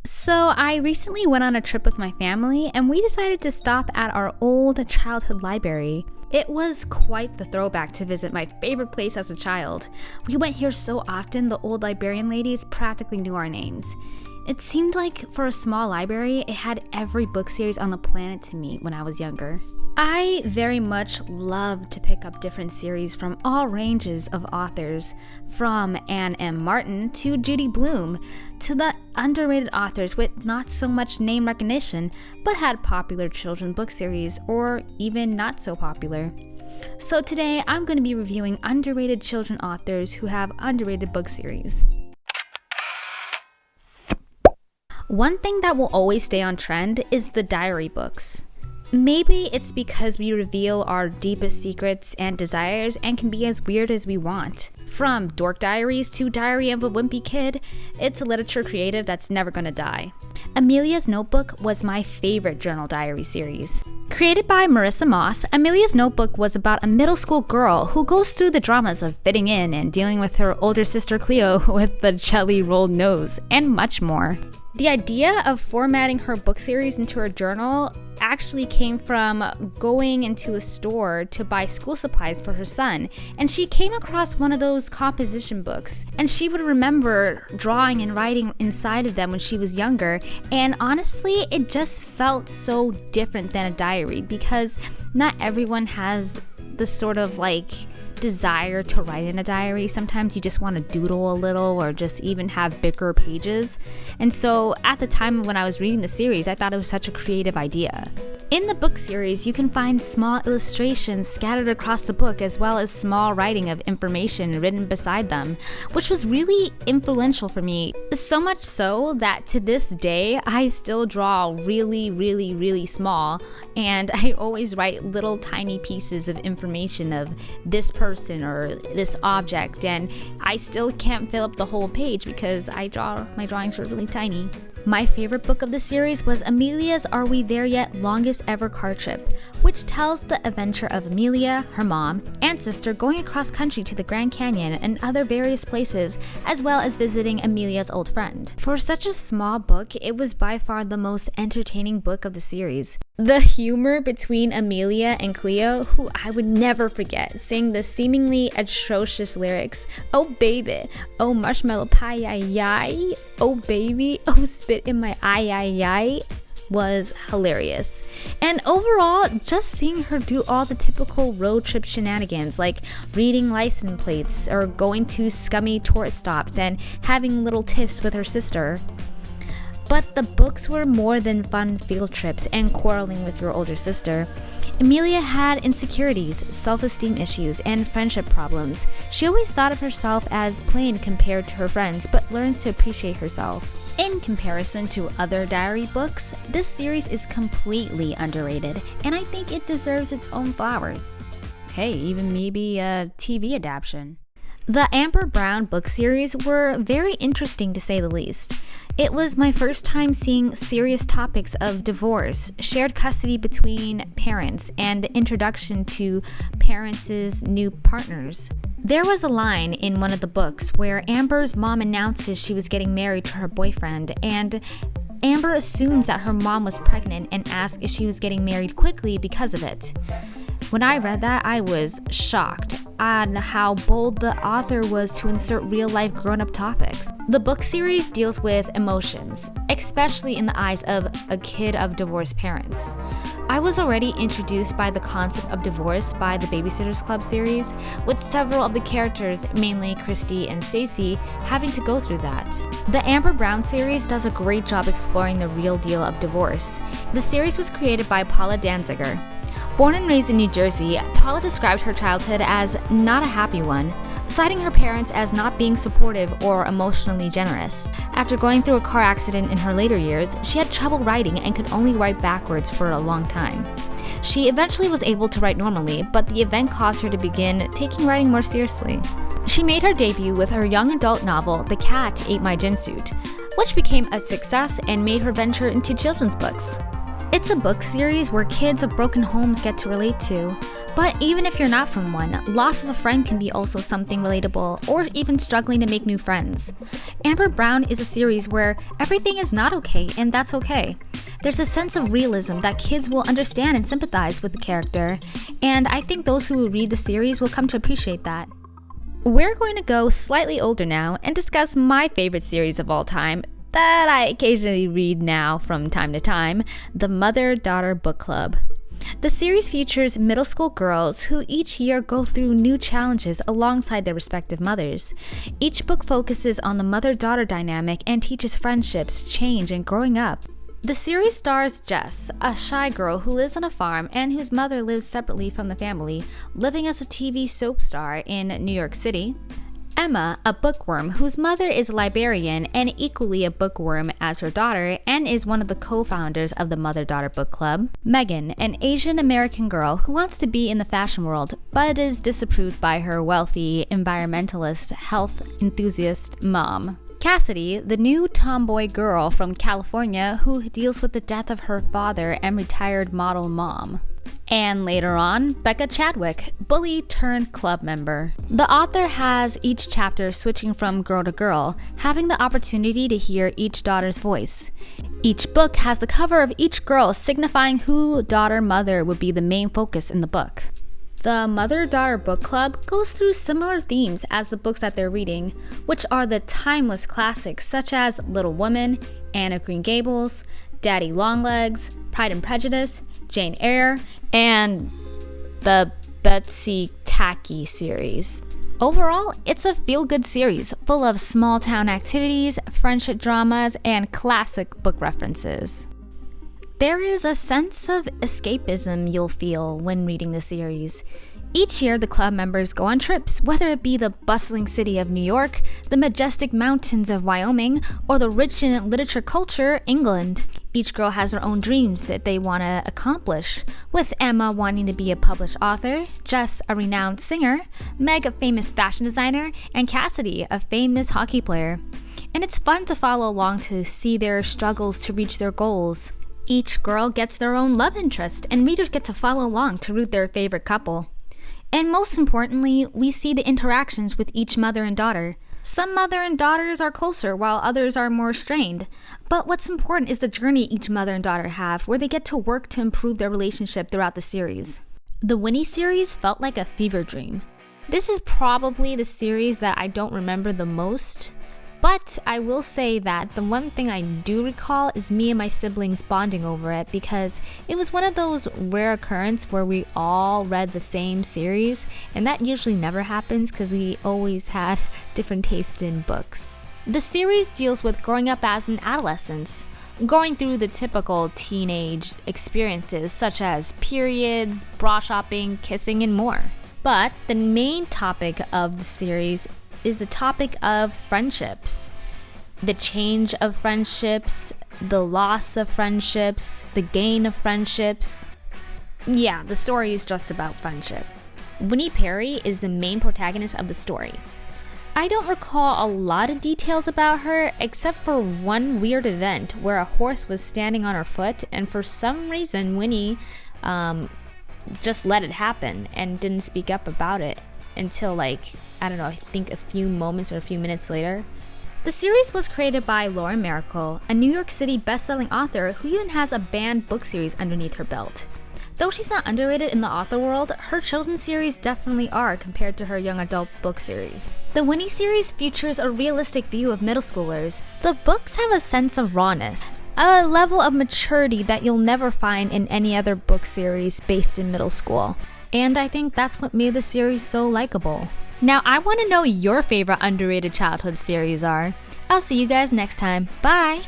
So I recently went on a trip with my family and we decided to stop at our old childhood library. It was quite the throwback to visit my favorite place as a child. We went here so often the old librarian ladies practically knew our names. It seemed like for a small library, it had every book series on the planet to me when I was younger. I very much love to pick up different series from all ranges of authors, from Anne M. Martin to Judy Blume, to the underrated authors with not so much name recognition, but had popular children's book series, or even not so popular. So today, I'm going to be reviewing underrated children authors who have underrated book series. One thing that will always stay on trend is the diary books. Maybe it's because we reveal our deepest secrets and desires and can be as weird as we want. From Dork Diaries to Diary of a Wimpy Kid, it's a literature creative that's never gonna die. Amelia's Notebook was my favorite journal diary series. Created by Marissa Moss, Amelia's Notebook was about a middle school girl who goes through the dramas of fitting in and dealing with her older sister Cleo with the jelly rolled nose, and much more. The idea of formatting her book series into her journal actually came from going into a store to buy school supplies for her son, and she came across one of those composition books, and she would remember drawing and writing inside of them when she was younger, and honestly, it just felt so different than a diary because not everyone has the sort of desire to write in a diary. Sometimes you just want to doodle a little or just even have bigger pages. And so at the time when I was reading the series, I thought it was such a creative idea. In the book series, you can find small illustrations scattered across the book as well as small writing of information written beside them, which was really influential for me. So much so that to this day, I still draw really small, and I always write little tiny pieces of information of this person or this object, and I still can't fill up the whole page because my drawings were really tiny. My favorite book of the series was Amelia's Are We There Yet? Longest Ever Car Trip, which tells the adventure of Amelia, her mom, and sister going across country to the Grand Canyon and other various places, as well as visiting Amelia's old friend. For such a small book, it was by far the most entertaining book of the series. The humor between Amelia and Cleo, who I would never forget, saying the seemingly atrocious lyrics, "Oh baby, oh marshmallow pie, ay, oh baby, oh spit in my eye, was hilarious. And overall, just seeing her do all the typical road trip shenanigans like reading license plates or going to scummy tourist stops and having little tiffs with her sister. But the books were more than fun field trips and quarreling with your older sister. Amelia had insecurities, self-esteem issues, and friendship problems. She always thought of herself as plain compared to her friends, but learns to appreciate herself. In comparison to other diary books, this series is completely underrated, and I think it deserves its own flowers. Hey, even maybe a TV adaptation. The Amber Brown book series were very interesting to say the least. It was my first time seeing serious topics of divorce, shared custody between parents, and the introduction to parents' new partners. There was a line in one of the books where Amber's mom announces she was getting married to her boyfriend, and Amber assumes that her mom was pregnant and asks if she was getting married quickly because of it. When I read that, I was shocked on how bold the author was to insert real-life grown-up topics. The book series deals with emotions, especially in the eyes of a kid of divorced parents. I was already introduced by the concept of divorce by the Babysitters Club series, with several of the characters, mainly Christy and Stacy, having to go through that. The Amber Brown series does a great job exploring the real deal of divorce. The series was created by Paula Danziger. Born and raised in New Jersey, Paula described her childhood as not a happy one, citing her parents as not being supportive or emotionally generous. After going through a car accident in her later years, she had trouble writing and could only write backwards for a long time. She eventually was able to write normally, but the event caused her to begin taking writing more seriously. She made her debut with her young adult novel, The Cat Ate My Gym Suit, which became a success and made her venture into children's books. It's a book series where kids of broken homes get to relate to. But even if you're not from one, loss of a friend can be also something relatable, or even struggling to make new friends. Amber Brown is a series where everything is not okay, and that's okay. There's a sense of realism that kids will understand and sympathize with the character, and I think those who will read the series will come to appreciate that. We're going to go slightly older now and discuss my favorite series of all time that I occasionally read now from time to time, the Mother-Daughter Book Club. The series features middle school girls who each year go through new challenges alongside their respective mothers. Each book focuses on the mother-daughter dynamic and teaches friendships, change, and growing up. The series stars Jess, a shy girl who lives on a farm and whose mother lives separately from the family, living as a TV soap star in New York City. Emma, a bookworm whose mother is a librarian and equally a bookworm as her daughter and is one of the co-founders of the Mother-Daughter Book Club. Megan, an Asian American girl who wants to be in the fashion world but is disapproved by her wealthy, environmentalist, health enthusiast mom. Cassidy, the new tomboy girl from California who deals with the death of her father and retired model mom. And later on, Becca Chadwick, bully turned club member. The author has each chapter switching from girl to girl, having the opportunity to hear each daughter's voice. Each book has the cover of each girl signifying who daughter-mother would be the main focus in the book. The Mother-Daughter Book Club goes through similar themes as the books that they're reading, which are the timeless classics such as Little Women, Anne of Green Gables, Daddy Longlegs, Pride and Prejudice, Jane Eyre, and the Betsy Tacky series. Overall, it's a feel-good series full of small-town activities, friendship dramas, and classic book references. There is a sense of escapism you'll feel when reading the series. Each year, the club members go on trips, whether it be the bustling city of New York, the majestic mountains of Wyoming, or the rich in literature culture, England. Each girl has her own dreams that they want to accomplish, with Emma wanting to be a published author, Jess a renowned singer, Meg a famous fashion designer, and Cassidy a famous hockey player. And it's fun to follow along to see their struggles to reach their goals. Each girl gets their own love interest, and readers get to follow along to root their favorite couple. And most importantly, we see the interactions with each mother and daughter. Some mother and daughters are closer while others are more strained. But what's important is the journey each mother and daughter have, where they get to work to improve their relationship throughout the series. The Winnie series felt like a fever dream. This is probably the series that I don't remember the most. But I will say that the one thing I do recall is me and my siblings bonding over it, because it was one of those rare occurrences where we all read the same series, and that usually never happens because we always had different tastes in books. The series deals with growing up as an adolescent, going through the typical teenage experiences such as periods, bra shopping, kissing, and more. But the main topic of the series is the topic of friendships. The change of friendships, the loss of friendships, the gain of friendships. Yeah, the story is just about friendship. Winnie Perry is the main protagonist of the story. I don't recall a lot of details about her except for one weird event where a horse was standing on her foot, and for some reason Winnie just let it happen and didn't speak up about it until I think a few moments or a few minutes later. The series was created by Laura Miracle, a New York City best-selling author who even has a banned book series underneath her belt. Though she's not underrated in the author world, her children's series definitely are compared to her young adult book series. The Winnie series features a realistic view of middle schoolers. The books have a sense of rawness, a level of maturity that you'll never find in any other book series based in middle school. And I think that's what made the series so likable. Now I want to know your favorite underrated childhood series are. I'll see you guys next time. Bye!